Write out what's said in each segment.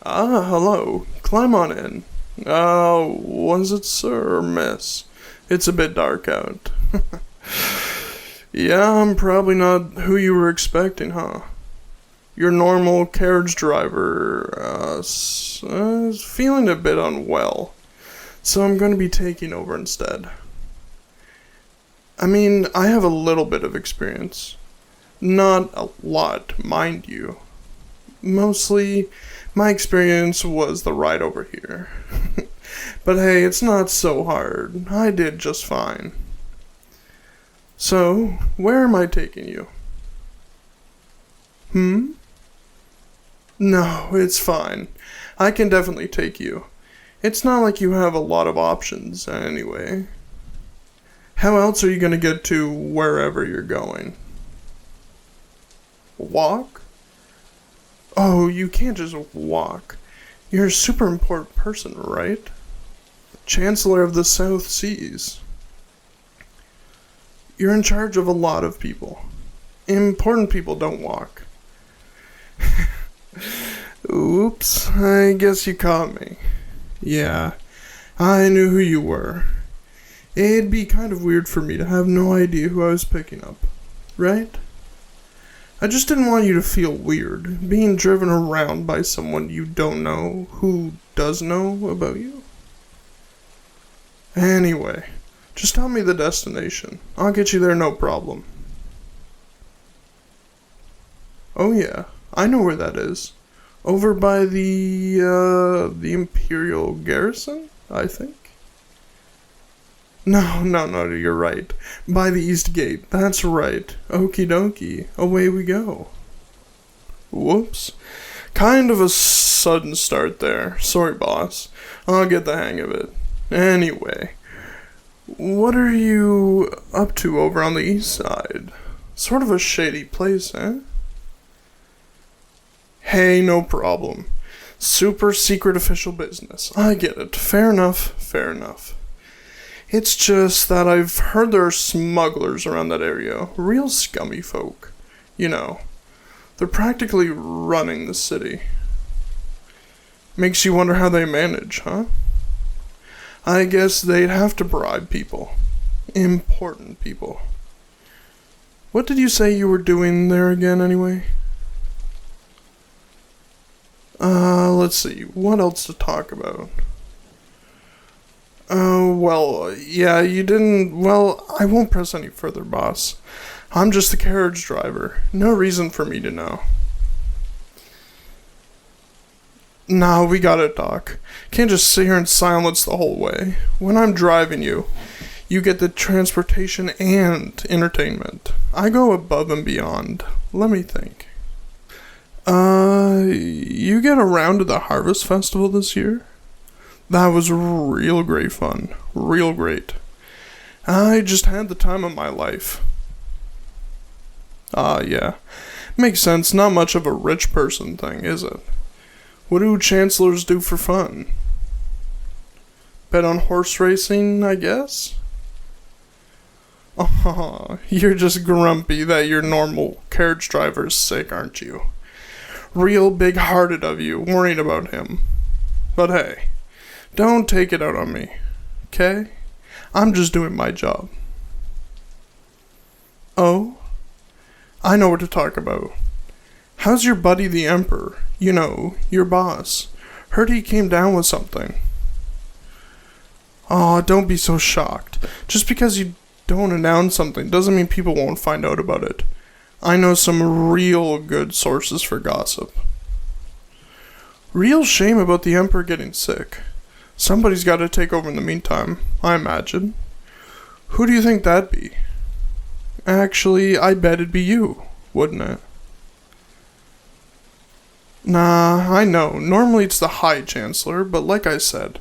Ah, hello. Climb on in. Was it sir or miss? It's a bit dark out. Yeah, I'm probably not who you were expecting, huh? Your normal carriage driver, is feeling a bit unwell, so I'm going to be taking over instead. I mean, I have a little bit of experience. Not a lot, mind you. Mostly, my experience was the ride over here. But hey, it's not so hard. I did just fine. So, where am I taking you? No, it's fine. I can definitely take you. It's not like you have a lot of options, anyway. How else are you gonna get to wherever you're going? Walk? Oh, you can't just walk. You're a super important person, right? Chancellor of the South Seas. You're in charge of a lot of people. Important people don't walk. Oops, I guess you caught me. Yeah, I knew who you were. It'd be kind of weird for me to have no idea who I was picking up, right? I just didn't want you to feel weird, being driven around by someone you don't know who does know about you. Anyway, just tell me the destination. I'll get you there no problem. Oh yeah, I know where that is. Over by the Imperial Garrison, I think? No, you're right. By the East Gate, that's right. Okie dokie, away we go. Whoops. Kind of a sudden start there. Sorry, boss. I'll get the hang of it. Anyway, what are you up to over on the east side? Sort of a shady place, eh? Hey, no problem. Super secret official business. I get it. Fair enough. It's just that I've heard there are smugglers around that area. Real scummy folk. You know, they're practically running the city. Makes you wonder how they manage, huh? I guess they'd have to bribe people. Important people. What did you say you were doing there again, anyway? Let's see. What else to talk about? Yeah, you didn't... Well, I won't press any further, boss. I'm just the carriage driver. No reason for me to know. Nah, we got it, Doc. Can't just sit here in silence the whole way. When I'm driving you, you get the transportation and entertainment. I go above and beyond. Let me think. You get around to the Harvest Festival this year? That was real great fun. Real great. I just had the time of my life. Yeah. Makes sense. Not much of a rich person thing, is it? What do chancellors do for fun? Bet on horse racing, I guess? Oh, you're just grumpy that your normal carriage driver is sick, aren't you? Real big-hearted of you, worrying about him. But hey, don't take it out on me, okay? I'm just doing my job. Oh? I know what to talk about. How's your buddy the Emperor? You know, your boss. Heard he came down with something. Aw, don't be so shocked. Just because you don't announce something doesn't mean people won't find out about it. I know some real good sources for gossip. Real shame about the Emperor getting sick. Somebody's got to take over in the meantime, I imagine. Who do you think that'd be? Actually, I bet it'd be you, wouldn't it? Nah, I know. Normally it's the High Chancellor, but like I said,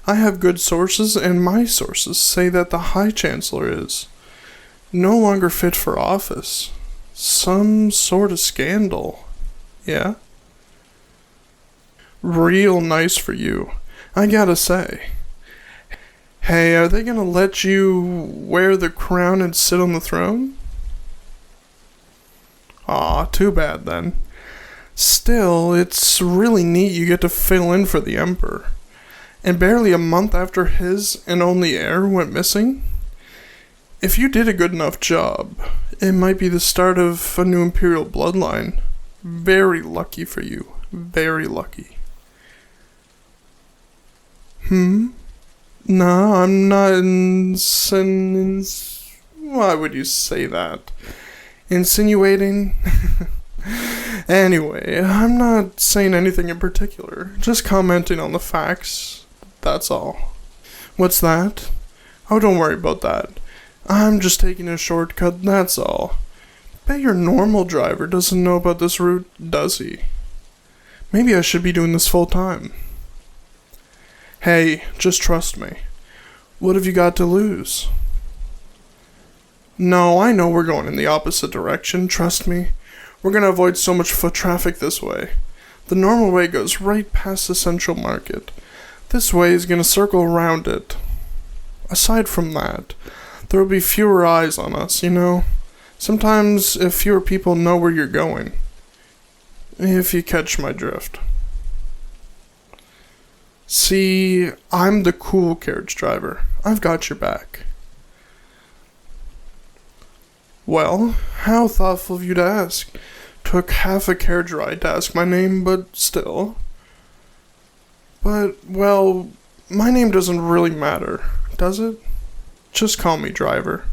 I have good sources, and my sources say that the High Chancellor is no longer fit for office. Some sort of scandal. Yeah? Real nice for you, I gotta say. Hey, are they gonna let you wear the crown and sit on the throne? Aw, too bad then. Still, it's really neat you get to fill in for the Emperor. And barely a month after his and only heir went missing? If you did a good enough job, it might be the start of a new imperial bloodline. Very lucky for you. Very lucky. No, I'm not why would you say that? Insinuating? Anyway, I'm not saying anything in particular. Just commenting on the facts. That's all. What's that? Oh, don't worry about that. I'm just taking a shortcut, that's all. Bet your normal driver doesn't know about this route, does he? Maybe I should be doing this full time. Hey, just trust me. What have you got to lose? No, I know we're going in the opposite direction, trust me. We're gonna avoid so much foot traffic this way. The normal way goes right past the Central Market. This way is gonna circle around it. Aside from that, there will be fewer eyes on us, you know? Sometimes if fewer people know where you're going. If you catch my drift. See, I'm the cool carriage driver. I've got your back. Well, how thoughtful of you to ask. Took half a carriage ride to ask my name, but still. But, well, my name doesn't really matter, does it? Just call me driver.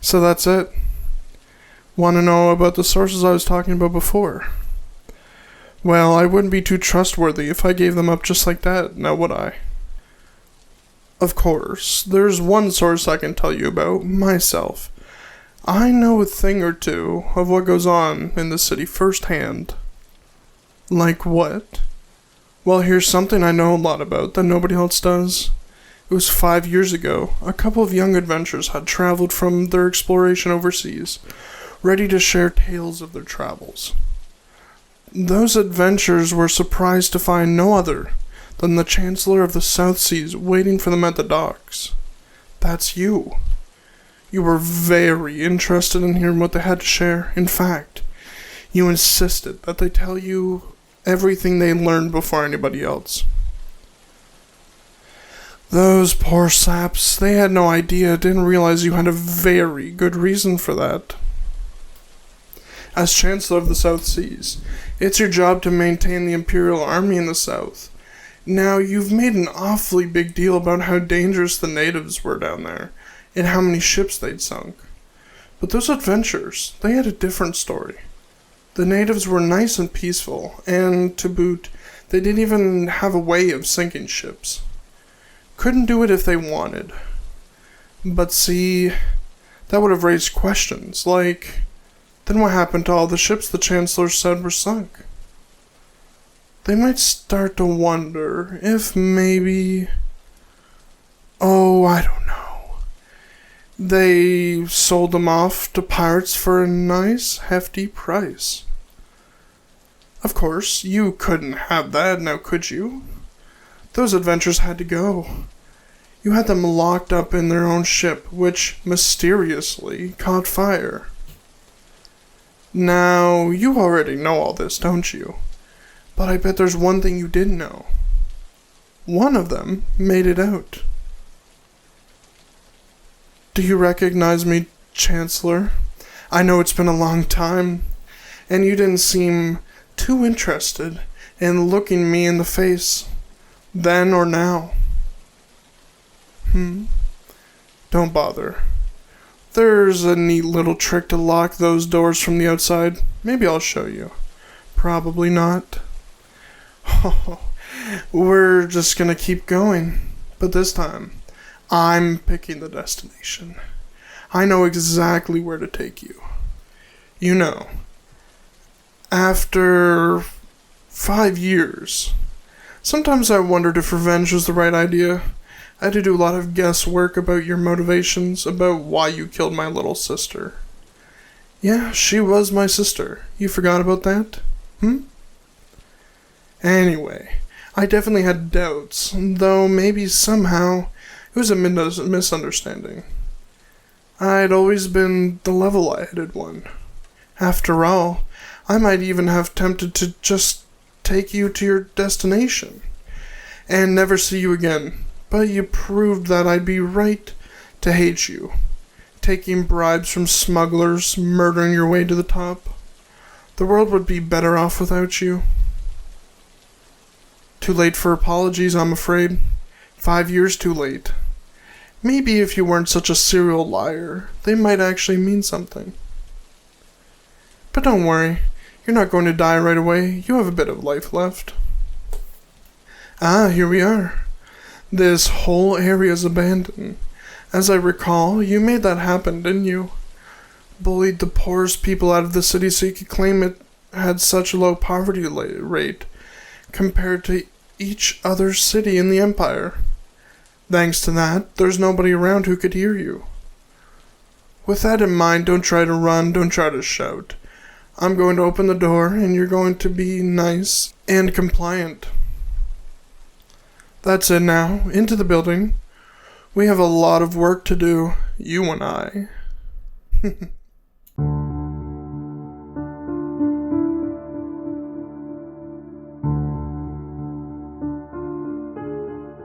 So that's it. Want to know about the sources I was talking about before? Well, I wouldn't be too trustworthy if I gave them up just like that, now would I? Of course, there's one source I can tell you about, myself. I know a thing or two of what goes on in the city firsthand. Like what? Well, here's something I know a lot about that nobody else does. It was 5 years ago. A couple of young adventurers had traveled from their exploration overseas, ready to share tales of their travels. Those adventurers were surprised to find no other than the Chancellor of the South Seas waiting for them at the docks. That's you. You were very interested in hearing what they had to share. In fact, you insisted that they tell you everything they learned before anybody else. Those poor saps, they had no idea, didn't realize you had a very good reason for that. As Chancellor of the South Seas, it's your job to maintain the Imperial Army in the South. Now, you've made an awfully big deal about how dangerous the natives were down there, and how many ships they'd sunk. But those adventurers, they had a different story. The natives were nice and peaceful, and, to boot, they didn't even have a way of sinking ships. Couldn't do it if they wanted. But see, that would have raised questions, like, then what happened to all the ships the Chancellor said were sunk? They might start to wonder if maybe... Oh, I don't know. They sold them off to pirates for a nice, hefty price. Of course, you couldn't have that, now could you? Those adventurers had to go. You had them locked up in their own ship, which mysteriously caught fire. Now, you already know all this, don't you? But I bet there's one thing you didn't know. One of them made it out. Do you recognize me, Chancellor? I know it's been a long time, and you didn't seem too interested in looking me in the face, then or now. Don't bother. There's a neat little trick to lock those doors from the outside. Maybe I'll show you. Probably not. We're just gonna keep going. But this time, I'm picking the destination. I know exactly where to take you. You know, after 5 years, sometimes I wondered if revenge was the right idea. I had to do a lot of guesswork about your motivations, about why you killed my little sister. Yeah, she was my sister. You forgot about that? Anyway, I definitely had doubts, though maybe somehow it was a misunderstanding. I'd always been the level-headed one. After all, I might even have tempted to just take you to your destination and never see you again. But you proved that I'd be right to hate you. Taking bribes from smugglers, murdering your way to the top. The world would be better off without you. Too late for apologies, I'm afraid. 5 years too late. Maybe if you weren't such a serial liar, they might actually mean something. But don't worry, you're not going to die right away. You have a bit of life left. Ah, here we are. This whole area's abandoned. As I recall, you made that happen, didn't you? Bullied the poorest people out of the city so you could claim it had such a low poverty rate compared to each other city in the empire. Thanks to that, there's nobody around who could hear you. With that in mind, don't try to run, don't try to shout. I'm going to open the door, and you're going to be nice and compliant. That's it now. Into the building. We have a lot of work to do, you and I.